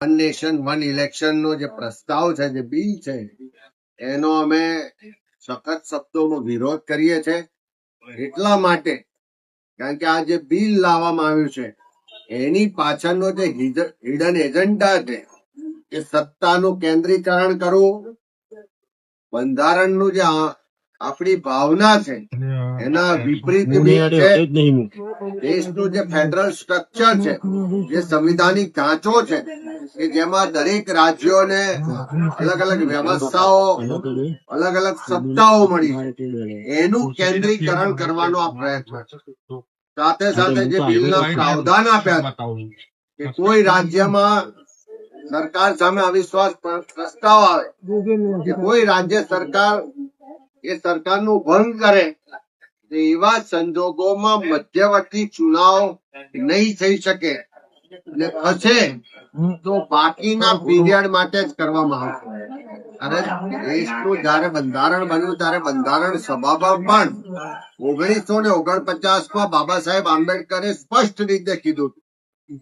One nation one election નો જે પ્રસ્તાવ છે, જે બિલ છે, એનો અમે સખત શબ્દોમાં વિરોધ કરીએ છીએ. એટલા માટે કારણ કે આ જે બિલ લાવવામાં આવ્યું છે એની પાછળનો જે હિડન એજન્ડા છે એ સત્તાનું કેન્દ્રીકરણ કરવું, બંધારણનું જે આપણી ભાવના છે એના વિપરીત દેશનું જે ફેડરલ સ્ટ્રક્ચર છે, જે સંવિધાનિક ઢાંચો છે કે જેમાં દરેક રાજ્યોને અલગ અલગ વ્યવસ્થાઓ, અલગ અલગ સત્તાઓ મળી છે, એનું કેન્દ્રીકરણ કરવાનો આ પ્રયત્ન છે. સાથે સાથે જે બિલના પ્રાવધાન આપ્યા કે કોઈ રાજ્યમાં સરકાર સામે અવિશ્વાસ પ્રસ્તાવ આવે કે કોઈ રાજ્ય સરકાર એ સરકારનું ભંગ કરે તો એવા સંજોગોમાં મધ્યવર્તી ચુનાવ નહીં થઈ શકે અને થશે તો બાકીના પીરિયડ માટે જ કરવામાં આવશે. અને દેશનું જયારે બંધારણ બન્યું ત્યારે બંધારણ સભામાં પણ 1949 બાબા સાહેબ આંબેડકરે સ્પષ્ટ રીતે કીધું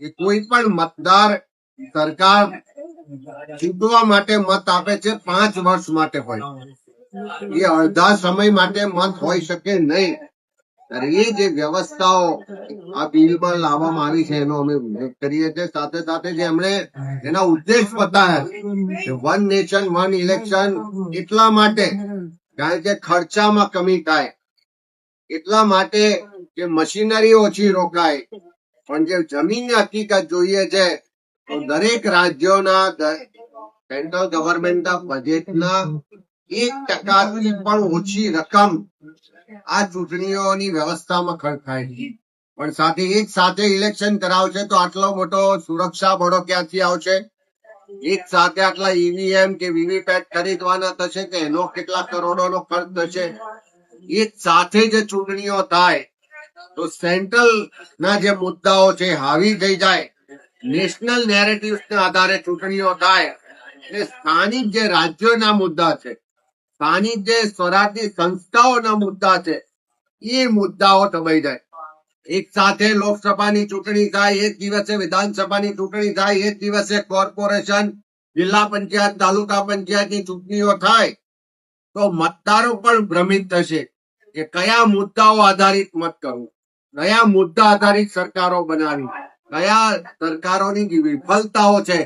કે કોઈ પણ મતદાર સરકાર ચૂંટવા માટે મત આપે છે 5 વર્ષ માટે હોય, એ અડધા સમય માટે મત હોઈ શકે નહીં. એ જે વ્યવસ્થાઓ આ બિલમાં લાવવામાં આવી છે એનો અમે વિરોધ કરીએ છીએ. સાથે સાથે જે એમણે એના ઉદ્દેશ બતાવ્યા કે વન નેશન વન ઇલેક્શન એટલા માટે કારણ કે ખર્ચામાં કમી થાય, એટલા માટે કે મશીનરી ઓછી રોકાય, પણ જે જમીનની હકીકત જોઈએ છે તો દરેક રાજ્યોના સેન્ટ્રલ ગવર્મેન્ટના બજેટના 1% પણ ઓછી રકમ આ ચૂંટણીઓની વ્યવસ્થામાં ખર્ચ થાય છે. પણ સાથે એક સાથે ઇલેક્શન કરાવશે તો આટલો મોટો સુરક્ષા બળો ક્યાંથી આવશે? એક સાથે આટલા ઈવીએમ કે વીવીપેટ ખરીદવાના થશે કે એનો કેટલા કરોડોનો ખર્ચ થશે? એક સાથે જે ચૂંટણીઓ થાય તો સેન્ટ્રલ ના જે મુદ્દાઓ છે હાવી થઈ જાય, નેશનલ નેરેટિવ્સ ના આધારે ચૂંટણીઓ થાય એટલે સ્થાનિક જે રાજ્યોના મુદ્દા છે, સ્થાનિક જે સ્વરાજની સંસ્થાઓના મુદ્દા છે એ મુદ્દાઓ દબાઈ જાય. એક સાથે લોકસભાની ચૂંટણી થાય, એક દિવસે વિધાનસભાની ચૂંટણી થાય, એક દિવસે કોર્પોરેશન, જિલ્લા પંચાયત, તાલુકા પંચાયતની ચૂંટણીઓ થાય તો મતદારો પણ ભ્રમિત થશે કે કયા મુદ્દાઓ આધારિત મત કરવું, કયા મુદ્દા આધારિત સરકારો બનાવી, કયા સરકારોની વિફળતાઓ છે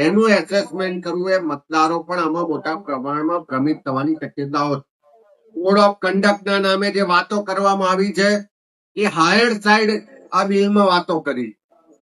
એનું એસેસમેન્ટ કરવું. એ મતદારો પણ આમાં મોટા પ્રમાણમાં ભ્રમિત થવાની શક્યતાઓ. કોડ ઓફ કન્ડક્ટના નામે જે વાતો કરવામાં આવી છે એ હાયર સાઈડ આ બિલમાં વાતો કરી.